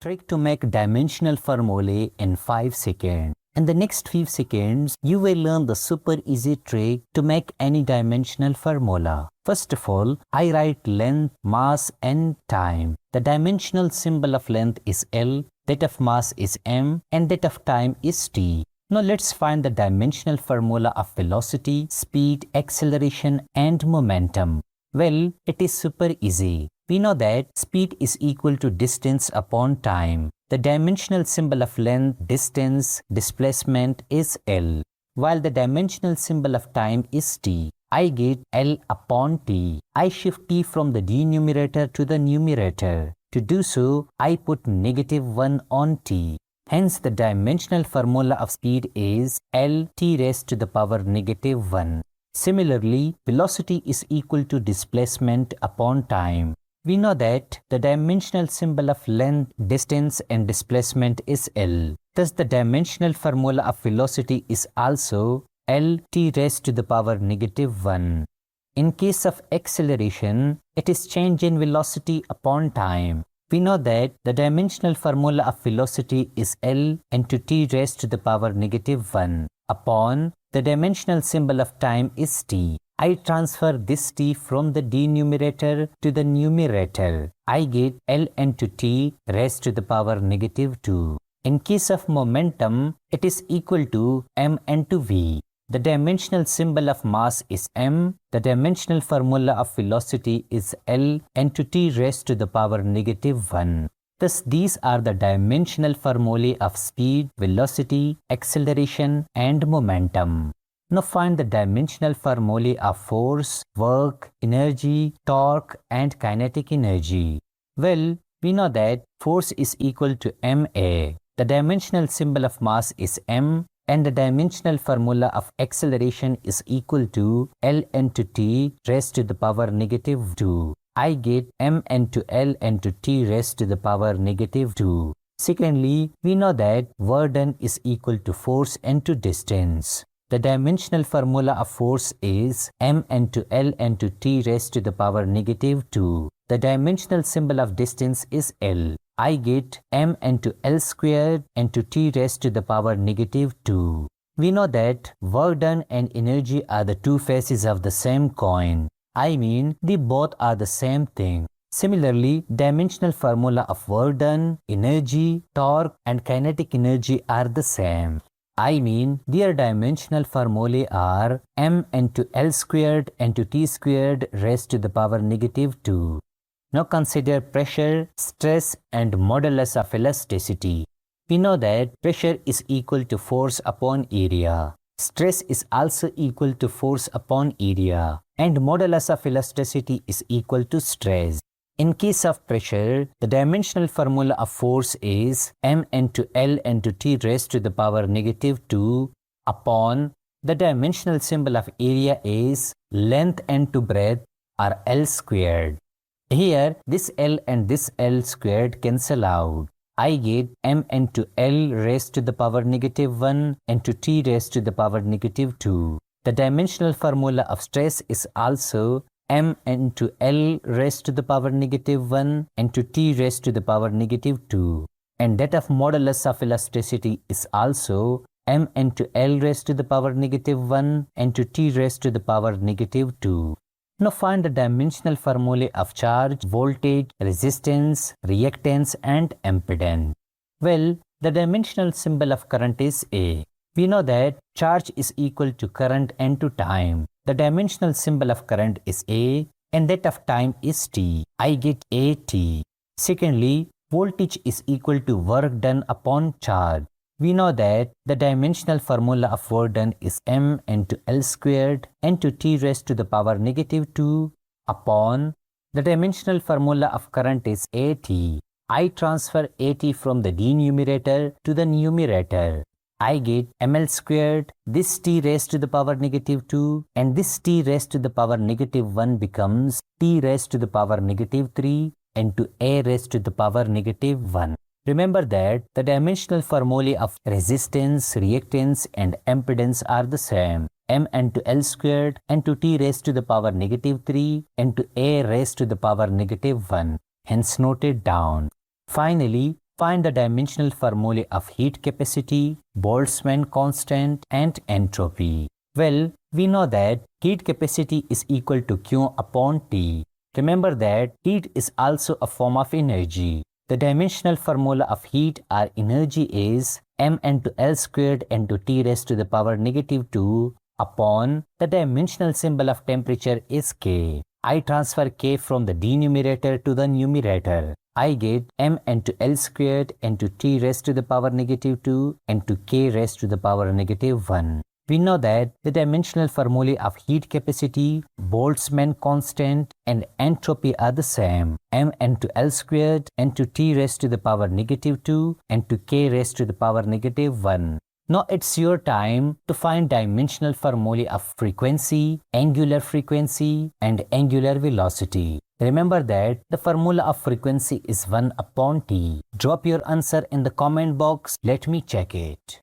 trick to make dimensional formulae in 5 seconds. In the next 5 seconds, you will learn the super easy trick to make any dimensional formula. First of all, I write length, mass and time. The dimensional symbol of length is L, that of mass is m, and that of time is t. Now let's find the dimensional formula of velocity, speed, acceleration and momentum. Well, it is super easy. We know that speed is equal to distance upon time. The dimensional symbol of length, distance, displacement is L, while the dimensional symbol of time is t. I get L upon t. I shift t from the denominator to the numerator. To do so, I put -1 on t. Hence, the dimensional formula of speed is L t raised to the power -1. Similarly, velocity is equal to displacement upon time. We know that the dimensional symbol of length, distance and displacement is L. Thus, the dimensional formula of velocity is also L t raised to the power -1. In case of acceleration, it is change in velocity upon time. We know that the dimensional formula of velocity is L into t raised to the power -1 upon the dimensional symbol of time is t. I transfer this t from the denominator to the numerator. I get L into t raised to the power -2. In case of momentum, it is equal to m into v. The dimensional symbol of mass is m. The dimensional formula of velocity is L into t raised to the power -1. Thus, these are the dimensional formulae of speed, velocity, acceleration, and momentum. Now find the dimensional formulae of force, work, energy, torque, and kinetic energy. Well, we know that force is equal to ma. The dimensional symbol of mass is m, and the dimensional formula of acceleration is equal to L into t raised to the power -2. I get m into L into t raised to the power -2. Secondly, we know that work done is equal to force into distance. The dimensional formula of force is m into L into t raised to the power -2. The dimensional symbol of distance is L. I get m into L squared into t raised to the power -2. We know that work done and energy are the two faces of the same coin. I mean, they both are the same thing. Similarly, dimensional formula of work done, energy, torque, and kinetic energy are the same. I mean, their dimensional formulae are m into L squared into t squared raised to the power -2. Now consider pressure, stress, and modulus of elasticity. We know that pressure is equal to force upon area. Stress is also equal to force upon area, and modulus of elasticity is equal to stress. In case of pressure, the dimensional formula of force is m into L into t raised to the power -2 upon the dimensional symbol of area is length into breadth or L squared. Here, this L and this L squared cancel out. I get m into L raised to the power -1 into t raised to the power -2. The dimensional formula of stress is also m into L raised to the power -1 into t raised to the power -2. And that of modulus of elasticity is also m into L raised to the power -1 into t raised to the power -2. Now find the dimensional formulae of charge, voltage, resistance, reactance, and impedance. Well, the dimensional symbol of current is A. We know that charge is equal to current and to time. The dimensional symbol of current is A, and that of time is T. I get AT. Secondly, voltage is equal to work done upon charge. We know that the dimensional formula of work done is m into L squared into t raised to the power -2 upon the dimensional formula of current is AT. I transfer AT from the denominator to the numerator. I get ml squared, this t raised to the power -2, and this t raised to the power -1 becomes t raised to the power -3 into a raised to the power -1. Remember that the dimensional formulae of resistance, reactance, and impedance are the same. M into L squared into t raised to the power -3 into a raised to the power -1. Hence noted down. Finally, Find the dimensional formulae of heat capacity, Boltzmann constant, and entropy. Well, we know that heat capacity is equal to Q upon T. Remember that heat is also a form of energy. The dimensional formula of heat or energy is m into L squared into T raised to the power negative 2 upon the dimensional symbol of temperature is K. I transfer K from the denominator to the numerator. I get m into L squared into T raised to the power negative 2 into K raised to the power negative 1. We know that the dimensional formulae of heat capacity, Boltzmann constant, and entropy are the same. M into L squared into T raised to the power negative 2 into K raised to the power negative 1. Now it's your time to find dimensional formulae of frequency, angular frequency, and angular velocity. Remember that the formula of frequency is 1 upon T. Drop your answer in the comment box. Let me check it.